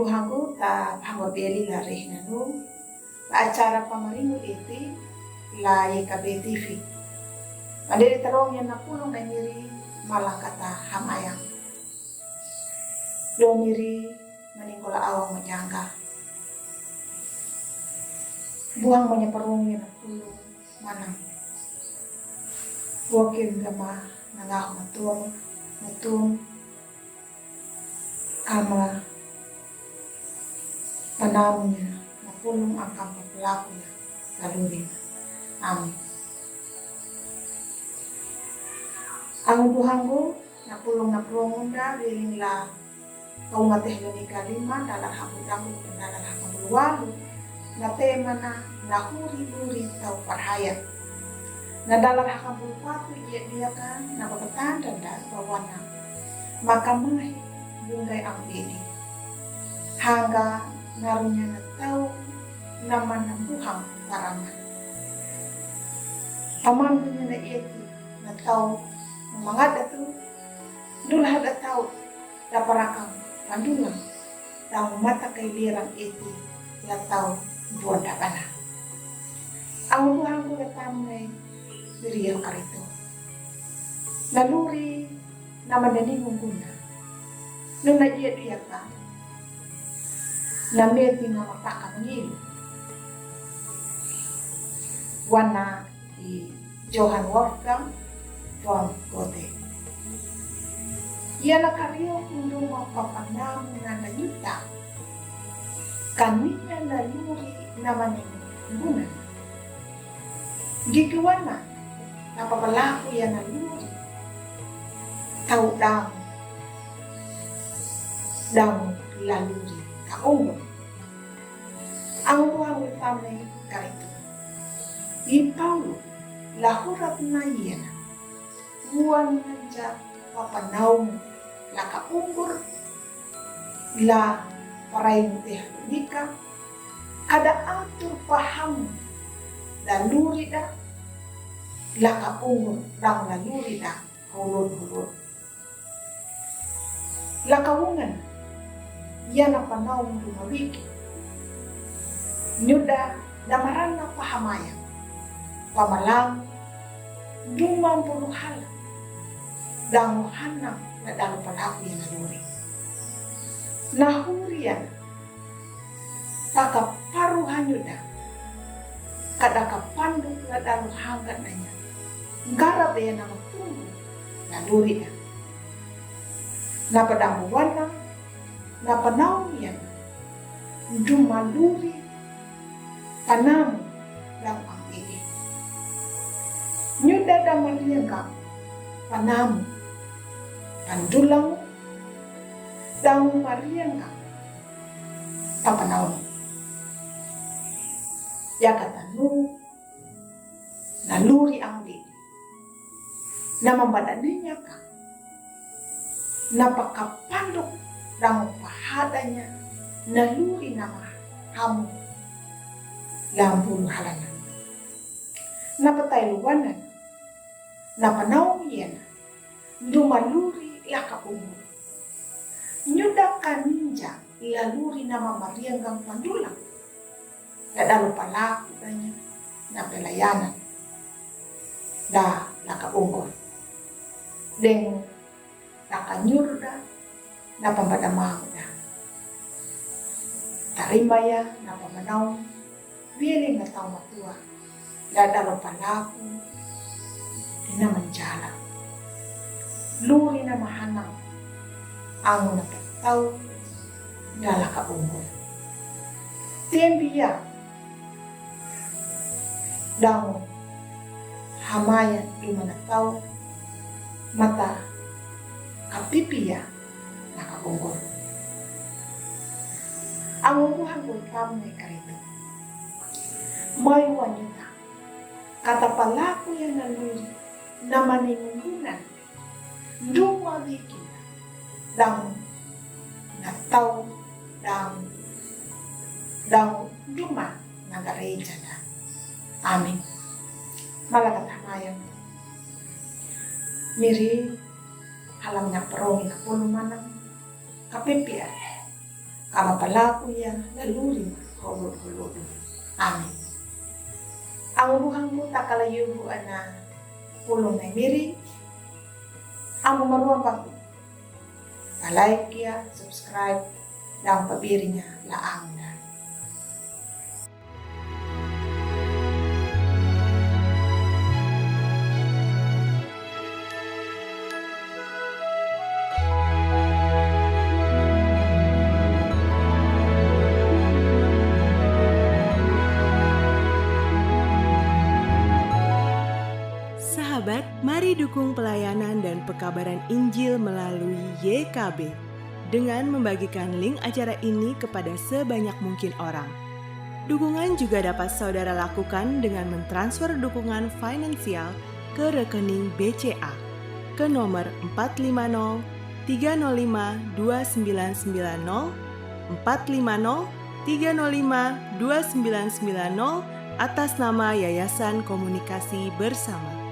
duhangu ta hanggo beli la reh nanu la acara pamaringu iti la YKB TV. Mandiri terong yang napulong na miri malang kata hamayang. Do miri maningkola awang majangga. Buang menyeperung yang napulong manang. Buakin gama nangah matung kama panamnya napulong ang kampapelaku ya lalurin. Amin. Ang duhango napulong unda biling la kau ngateh leni kalima dalam habu-habu dan dalam habu-walu na tema na huri-huri tau parhaya. Na dalam hakambul patu dia kan na babatan dan bawana maka mahi bungai ang bedi hangga ngarunya na tau naman ng buhang paraman pamandunya na iti na tau mangada tu dulah da tau da parakang pandulang tau mata kay lirang iti la tau buwan da bana ang buhang ko da tamay diriyo karito. Naluri na mananingon guna. Nung naiya ka, na meti nga mapaka mangilo. Wana i Johann Wolfgang von Goethe. Ia nakaryo kung lumapapanamu na nanyuta. Kaninya naluri na mananingon guna. Gigawana napapalaku yan ang luri. Tau dang laluri kaungo. Ang buang utamay karito. I Paulo lahurat na yan. Buwan na dyan papanaw mo. La kaunggor. La paray mo tehanika. Kada atur paham. Laluri da. Laka ungur dang laluri da hulur. Lakawungan yan ang panahon lumawiki. Nyuda damaran na pahamayang. Pamalang dumang puluhala. Danguhanang na dalo palaku yan laluri. Nahurian takaparuhan nyuda. Kada kapanduk na dalo hanggat na niya. Garap yan ang tunggu na luri na. Napadamuan na, napanaw yan. Dumaluri, panamu lang ang ini. Nyuda daman yan ka, panamu, pandulang, damu marian ka, papanaw. Yakatanu, naluri ang diri. Na mambadaninya ka, napakapandok ng pahadanya, naluri na mahamu lambun halanan. Napatay luwanan, napanaw yan, dumaluri lakapungo. Nyuda ka ninja, ilaluri na mamarianggang pandulang. Dadalo palaku kanya, na pelayanan. Da lakapungo. Deng nakanyurda na pampadamaw na. Tarimaya na pamanaw, biling na tao matua, dadalo palaku, dinamanjala. Luri na mahanang, ang napataw, dalakapungon. Tiembiya, dang hamayan lumanataw, mata kapipiya nakapunggol. Ang umuhang ultam na karito. May wanyuta. Katapalaku yan na luri na maningungunan. Dumawikin na. Dang nataw. Dang duma nagareja na. Amin. Malakat hamayang. Miri halam na perong na pulumanang kapipian kama palaku ya laluri holod-holod. Amin. Ang ubuhangku takalayuhu ana pulong na miri. Ang umaruang bago. Pa-like ya, subscribe, dan pabirinya laang na. Sahabat, mari dukung pelayanan dan pekabaran Injil melalui YKB dengan membagikan link acara ini kepada sebanyak mungkin orang. Dukungan juga dapat saudara lakukan dengan mentransfer dukungan finansial ke rekening BCA ke nomor 450 305 2990 450 305 2990 atas nama Yayasan Komunikasi Bersama.